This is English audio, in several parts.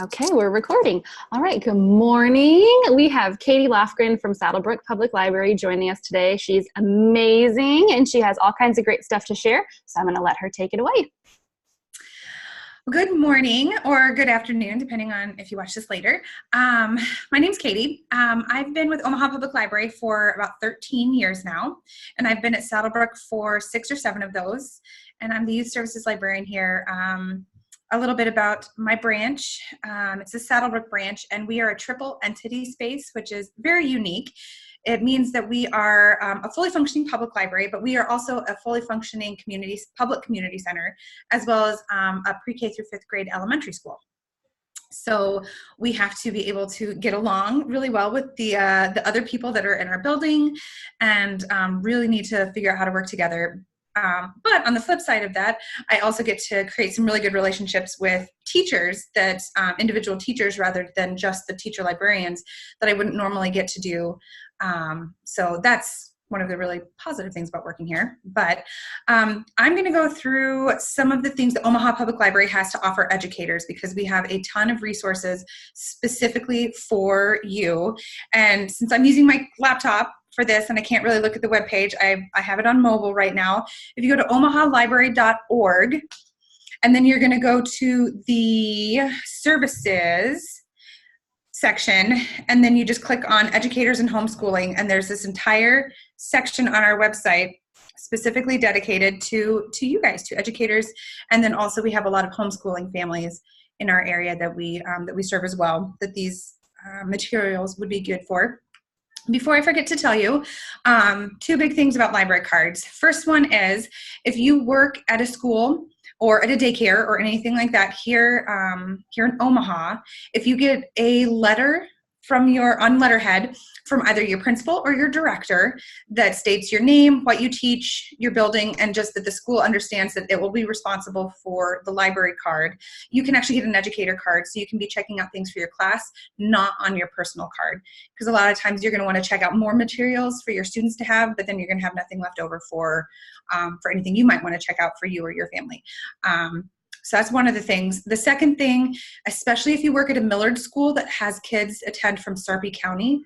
Okay, we're recording. All right, good morning. We have Katy Lofgren from Saddlebrook Public Library joining us today. She's amazing and she has all kinds of great stuff to share. So I'm going to let her take it away. Good morning or good afternoon, depending on if you watch this later. My name's Katy. I've been with Omaha Public Library for about 13 years now, and I've been at Saddlebrook for 6 or 7 of those. And I'm the Youth Services Librarian here. A little bit about my branch. It's the Saddlebrook branch, and we are a triple entity space, which is very unique. It means that we are a fully functioning public library, but we are also a fully functioning public community center, as well as a pre-K through 5th grade elementary school. So we have to be able to get along really well with the other people that are in our building, and really need to figure out how to work together. But on the flip side of that, I also get to create some really good relationships with teachers, that individual teachers rather than just the teacher librarians, that I wouldn't normally get to do. So that's one of the really positive things about working here. But I'm going to go through some of the things that Omaha Public Library has to offer educators, because we have a ton of resources specifically for you. And since I'm using my laptop for this and I can't really look at the webpage, I have it on mobile right now. If you go to omahalibrary.org, and then you're going to go to the services section, and then you just click on educators and homeschooling, and there's this entire section on our website specifically dedicated to you guys, to educators. And then also we have a lot of homeschooling families in our area that we serve as well, that these materials would be good for. Before I forget to tell you, 2 big things about library cards. First one is, if you work at a school or at a daycare or anything like that here in Omaha, if you get a letter on letterhead from either your principal or your director that states your name, what you teach, your building, and just that the school understands that it will be responsible for the library card, you can actually get an educator card, so you can be checking out things for your class, not on your personal card. Because a lot of times you're going to want to check out more materials for your students to have, but then you're going to have nothing left over for anything you might want to check out for you or your family. So that's one of the things. The second thing, especially if you work at a Millard school that has kids attend from Sarpy County,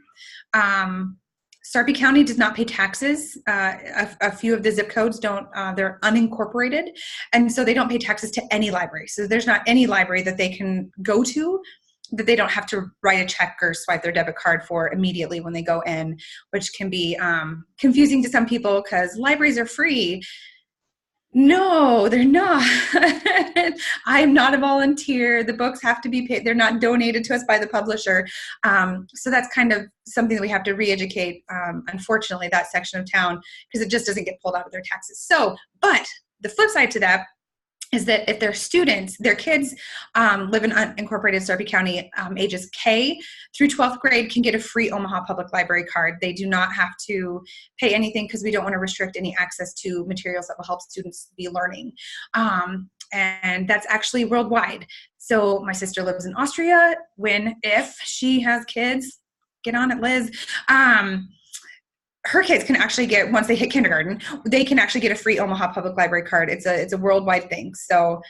Sarpy County does not pay taxes. A few of the zip codes don't, they're unincorporated, and so they don't pay taxes to any library. So there's not any library that they can go to that they don't have to write a check or swipe their debit card for immediately when they go in, which can be confusing to some people because libraries are free. No, they're not. I'm not a volunteer. The books have to be paid. They're not donated to us by the publisher. So that's kind of something that we have to re-educate, unfortunately, that section of town, because it just doesn't get pulled out of their taxes. So, but the flip side to that is that if their kids live in unincorporated Sarpy County, ages K through 12th grade can get a free Omaha Public Library card. They do not have to pay anything, because we don't want to restrict any access to materials that will help students be learning. And that's actually worldwide. So my sister lives in Austria. If she has kids, get on it, Liz. Her kids can actually get, once they hit kindergarten, they can actually get a free Omaha Public Library card. It's a worldwide thing. So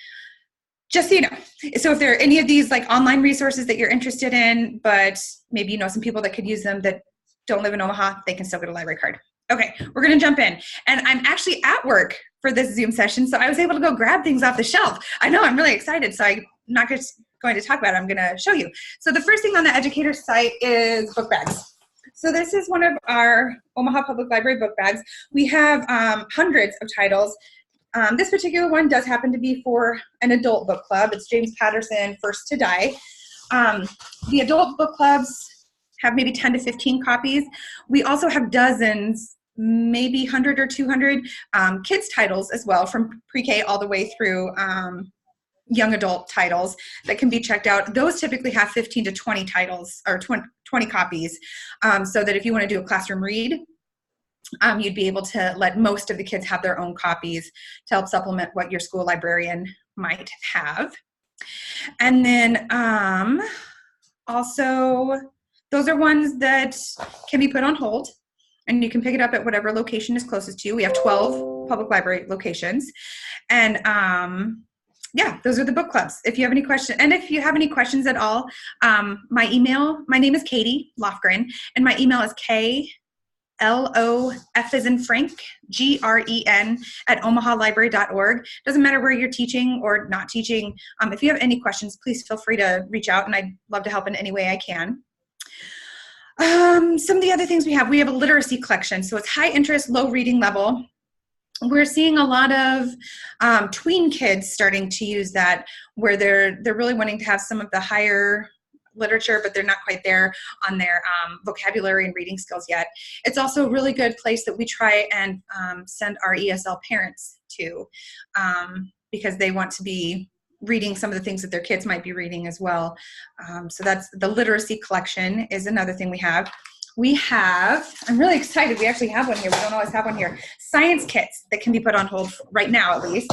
just so you know. So if there are any of these like online resources that you're interested in, but maybe you know some people that could use them that don't live in Omaha, they can still get a library card. Okay, we're going to jump in. And I'm actually at work for this Zoom session, so I was able to go grab things off the shelf. I know, I'm really excited. So I'm not just going to talk about it, I'm going to show you. So the first thing on the educator site is book bags. So this is one of our Omaha Public Library book bags. We have hundreds of titles. This particular one does happen to be for an adult book club. It's James Patterson, First to Die. The adult book clubs have maybe 10 to 15 copies. We also have dozens, maybe 100 or 200 kids titles as well, from pre-K all the way through young adult titles that can be checked out. Those typically have 15 to 20 titles, or 20 copies, so that if you want to do a classroom read, you'd be able to let most of the kids have their own copies to help supplement what your school librarian might have. And then also, those are ones that can be put on hold, and you can pick it up at whatever location is closest to you. We have 12 public library locations, and yeah, those are the book clubs. If you have any questions, and if you have any questions at all, my name is Katy Lofgren, and my email is KLOF as in Frank, GREN @omahalibrary.org. Doesn't matter where you're teaching or not teaching. If you have any questions, please feel free to reach out, and I'd love to help in any way I can. Some of the other things we have a literacy collection. So it's high interest, low reading level. We're seeing a lot of tween kids starting to use that, where they're really wanting to have some of the higher literature, but they're not quite there on their vocabulary and reading skills yet. It's also a really good place that we try and send our ESL parents to, because they want to be reading some of the things that their kids might be reading as well. So that's the literacy collection is another thing we have. I'm really excited, we actually have one here. We don't always have one here. Science kits that can be put on hold right now, at least.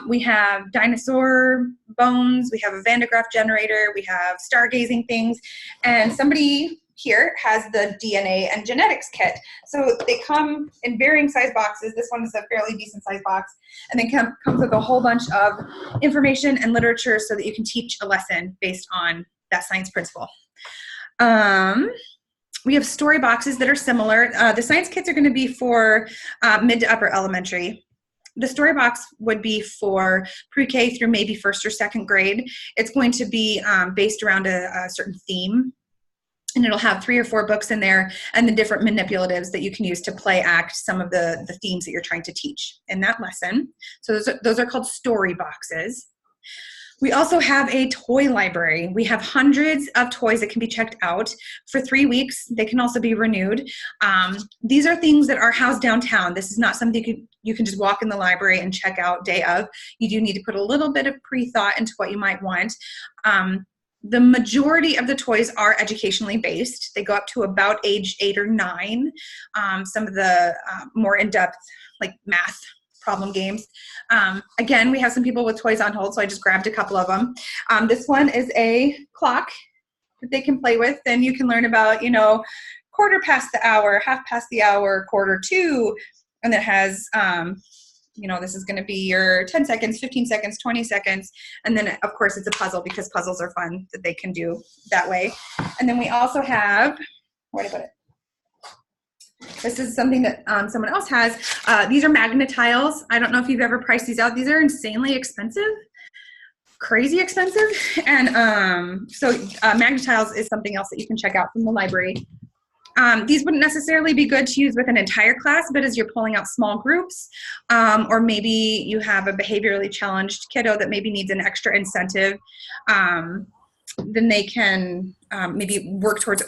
We have dinosaur bones, we have a Van de Graaff generator, we have stargazing things, and somebody here has the DNA and genetics kit. So they come in varying size boxes. This one is a fairly decent size box, and then comes with a whole bunch of information and literature so that you can teach a lesson based on that science principle. We have story boxes that are similar. The science kits are going to be for mid to upper elementary. The story box would be for pre-K through maybe first or second grade. It's going to be based around a certain theme, and it'll have 3 or 4 books in there and the different manipulatives that you can use to play act some of the themes that you're trying to teach in that lesson. So those are called story boxes. We also have a toy library. We have hundreds of toys that can be checked out for 3 weeks. They can also be renewed. These are things that are housed downtown. This is not something you can just walk in the library and check out day of. You do need to put a little bit of pre-thought into what you might want. The majority of the toys are educationally based. They go up to about age 8 or 9. Some of the more in-depth, like math problem games. Again, we have some people with toys on hold, so I just grabbed a couple of them. This one is a clock that they can play with, and you can learn about, quarter past the hour, half past the hour, quarter to, and it has, this is going to be your 10 seconds, 15 seconds, 20 seconds, and then, of course, it's a puzzle because puzzles are fun that they can do that way. And then we also have, where did I put it? This is something that someone else has. These are magnetiles. I don't know if you've ever priced these out. These are insanely expensive, crazy expensive. And so magnetiles is something else that you can check out from the library. These wouldn't necessarily be good to use with an entire class, but as you're pulling out small groups, or maybe you have a behaviorally challenged kiddo that maybe needs an extra incentive, then they can maybe work towards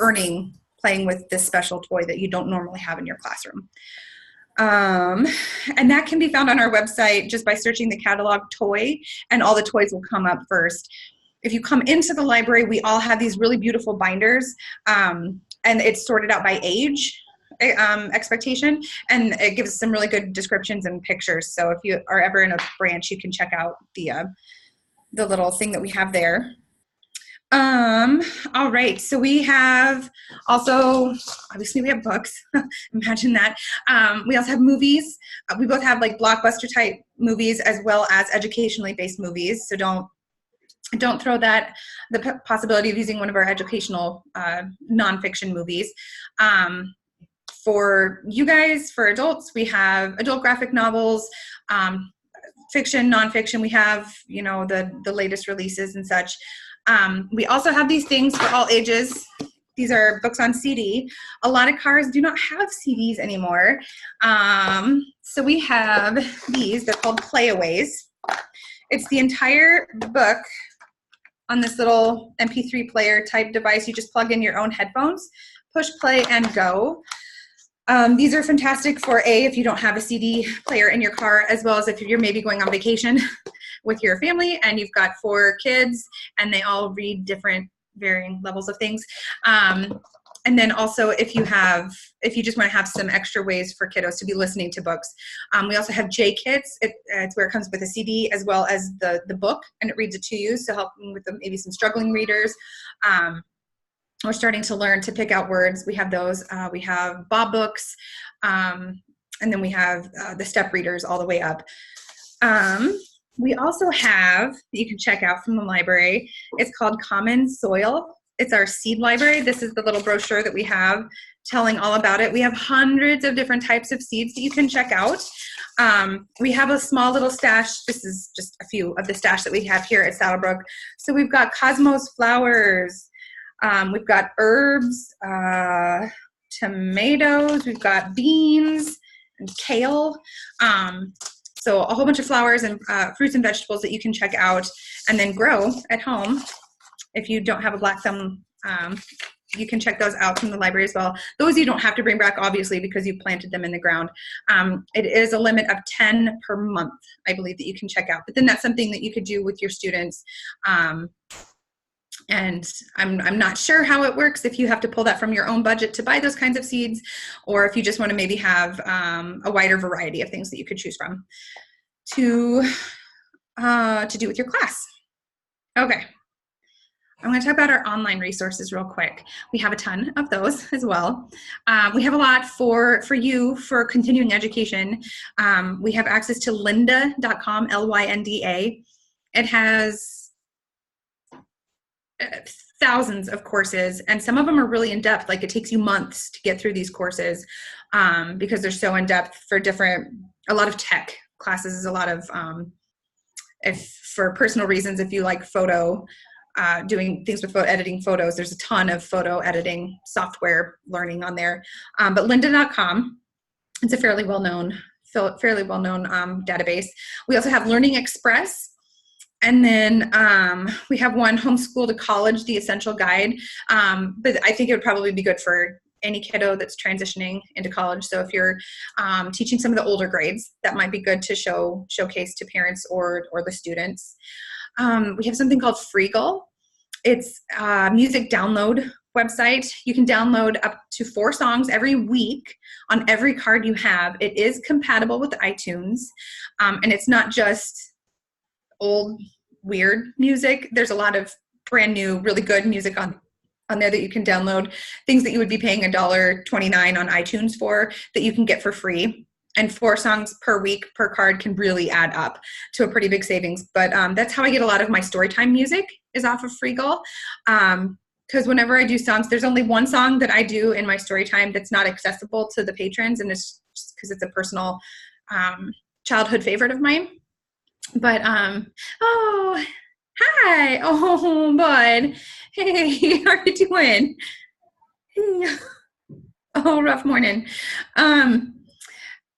playing with this special toy that you don't normally have in your classroom. And that can be found on our website just by searching the catalog toy, and all the toys will come up first. If you come into the library, we all have these really beautiful binders, and it's sorted out by age expectation, and it gives some really good descriptions and pictures. So if you are ever in a branch, you can check out the little thing that we have there. All right, so we have also, obviously we have books, imagine that. We also have movies. We both have like blockbuster type movies as well as educationally based movies. So don't throw the possibility of using one of our educational nonfiction movies. For you guys, for adults, we have adult graphic novels, fiction, nonfiction. We have, the latest releases and such. We also have these things for all ages. These are books on CD. A lot of cars do not have CDs anymore. So we have these. They're called playaways. It's the entire book on this little MP3 player type device. You just plug in your own headphones, push play, and go. These are fantastic for if you don't have a CD player in your car, as well as if you're maybe going on vacation with your family and you've got 4 kids and they all read different varying levels of things. And then also if you just want to have some extra ways for kiddos to be listening to books. We also have J Kits. It's where it comes with a CD as well as the book, and it reads it to you, so helping with maybe some struggling readers. We're starting to learn to pick out words. We have those. We have Bob books, and then we have the step readers all the way up. We also have, you can check out from the library, it's called Common Soil. It's our seed library. This is the little brochure that we have telling all about it. We have hundreds of different types of seeds that you can check out. We have a small little stash. This is just a few of the stash that we have here at Saddlebrook. So we've got cosmos flowers. We've got herbs, tomatoes. We've got beans and kale. So a whole bunch of flowers and fruits and vegetables that you can check out and then grow at home. If you don't have a black thumb, you can check those out from the library as well. Those you don't have to bring back, obviously, because you planted them in the ground. It is a limit of 10 per month, I believe, that you can check out. But then that's something that you could do with your students. And I'm not sure how it works, if you have to pull that from your own budget to buy those kinds of seeds, or if you just want to maybe have a wider variety of things that you could choose from to do with your class. Okay. I'm going to talk about our online resources real quick. We have a ton of those as well. We have a lot for you for continuing education. We have access to lynda.com, Lynda. It has thousands of courses, and some of them are really in depth. Like, it takes you months to get through these courses because they're so in depth for a lot of tech classes, a lot of, if for personal reasons, if you like photo, doing things with editing photos, there's a ton of photo editing software learning on there. But lynda.com, it's a fairly well-known database. We also have Learning Express. And then we have one, Homeschool to College, the Essential Guide. But I think it would probably be good for any kiddo that's transitioning into college. So if you're teaching some of the older grades, that might be good to showcase to parents or the students. We have something called Freegal. It's a music download website. You can download up to 4 songs every week on every card you have. It is compatible with iTunes. And it's not just old weird music. There's a lot of brand new, really good music on there that you can download, things that you would be paying $1.29 on iTunes for that you can get for free. And 4 songs per week per card can really add up to a pretty big savings. But that's how I get a lot of my storytime music, is off of Freegal. Because whenever I do songs, there's only one song that I do in my storytime that's not accessible to the patrons, and it's just because it's a personal childhood favorite of mine. But, oh, hi. Oh, bud. Hey, how are you doing? Hey. Oh, rough morning.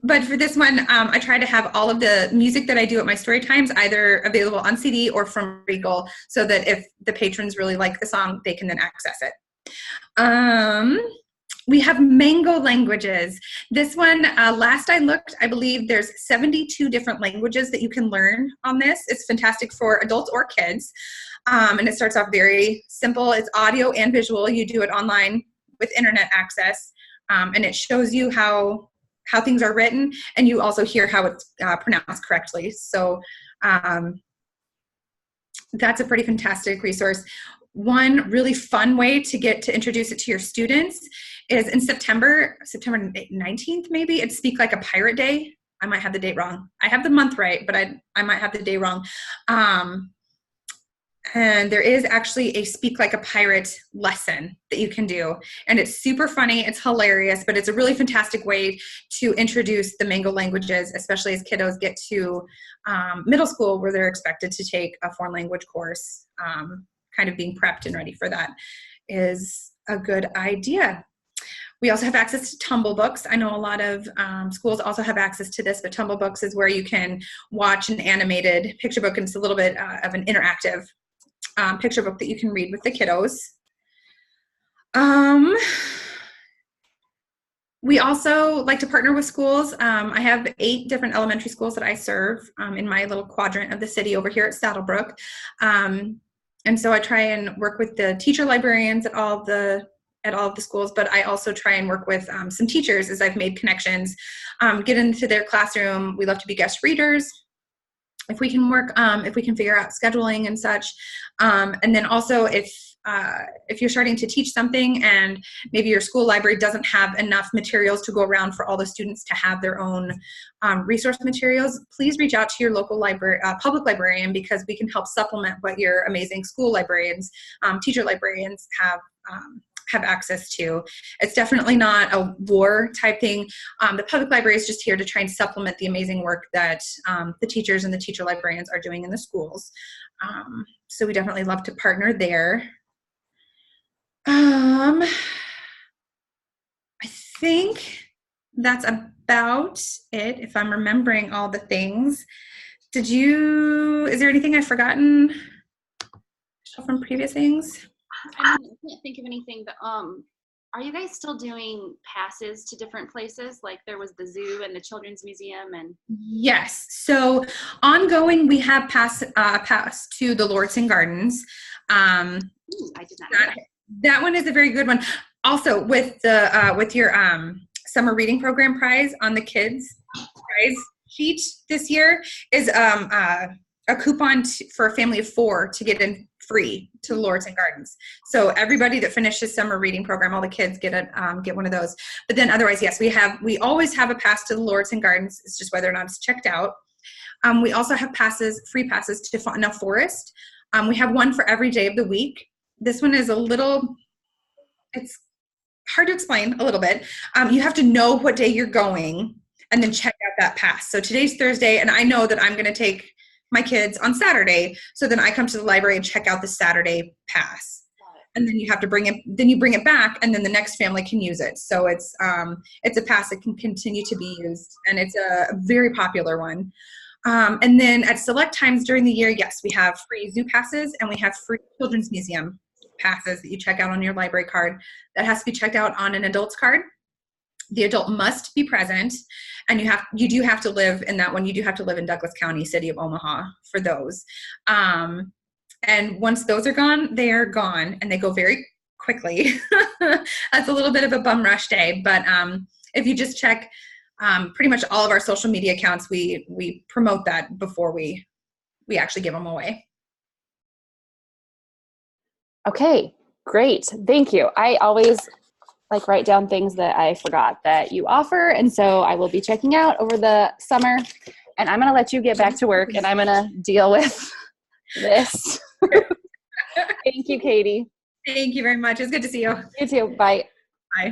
But for this one, I try to have all of the music that I do at my story times either available on CD or from Regal, so that if the patrons really like the song, they can then access it. We have Mango Languages. This one, last I looked, I believe there's 72 different languages that you can learn on this. It's fantastic for adults or kids. And it starts off very simple. It's audio and visual. You do it online with internet access. And it shows you how things are written, and you also hear how it's pronounced correctly. So that's a pretty fantastic resource. One really fun way to introduce it to your students is in September 19th, maybe, it's Speak Like a Pirate Day. I might have the date wrong. I have the month right, but I might have the day wrong. And there is actually a Speak Like a Pirate lesson that you can do. And it's super funny, it's hilarious, but it's a really fantastic way to introduce the Mango languages, especially as kiddos get to middle school, where they're expected to take a foreign language course. Kind of being prepped and ready for that is a good idea. We also have access to Tumble Books. I know a lot of schools also have access to this, but Tumble Books is where you can watch an animated picture book, and it's a little bit of an interactive picture book that you can read with the kiddos. We also like to partner with schools. I have 8 different elementary schools that I serve in my little quadrant of the city over here at Saddlebrook. And so I try and work with the teacher librarians at all of the schools, but I also try and work with some teachers as I've made connections, get into their classroom. We love to be guest readers if we can work, if we can figure out scheduling and such. And then also if if you're starting to teach something and maybe your school library doesn't have enough materials to go around for all the students to have their own resource materials, please reach out to your local library, public librarian, because we can help supplement what your amazing school librarians, teacher librarians have access to. It's definitely not a war type thing. The public library is just here to try and supplement the amazing work that the teachers and the teacher librarians are doing in the schools. So we definitely love to partner there. I think that's about it, if I'm remembering all the things. Is there anything I've forgotten from previous things? I can't think of anything, but are you guys still doing passes to different places? Like there was the zoo and the children's museum and. Yes. So ongoing, we have pass to the Lordson Gardens. I did not know that. That one is a very good one. Also, with the with your summer reading program prize on the kids prize sheet this year is a coupon for a family of 4 to get in free to Lordson Gardens. So everybody that finishes summer reading program, all the kids get one of those. But then otherwise, yes, we always have a pass to the Lordson Gardens. It's just whether or not it's checked out. We also have free passes to Fauna Forest. We have one for every day of the week. This one is it's hard to explain a little bit. You have to know what day you're going and then check out that pass. So today's Thursday, and I know that I'm going to take my kids on Saturday. So then I come to the library and check out the Saturday pass. And then you have to bring it back, and then the next family can use it. So it's a pass that can continue to be used, and it's a very popular one. And then at select times during the year, yes, we have free zoo passes and we have free children's museum passes that you check out on your library card. That has to be checked out on an adult's card. The adult must be present, and you do have to live in that one. You do have to live in Douglas County, City of Omaha for those. And once those are gone, they are gone, and they go very quickly. That's a little bit of a bum rush day, but if you just check pretty much all of our social media accounts, we promote that before we actually give them away. Okay, great. Thank you. I always write down things that I forgot that you offer. And so I will be checking out over the summer, and I'm going to let you get back to work, and I'm going to deal with this. Thank you, Katy. Thank you very much. It's good to see you. You too. Bye. Bye.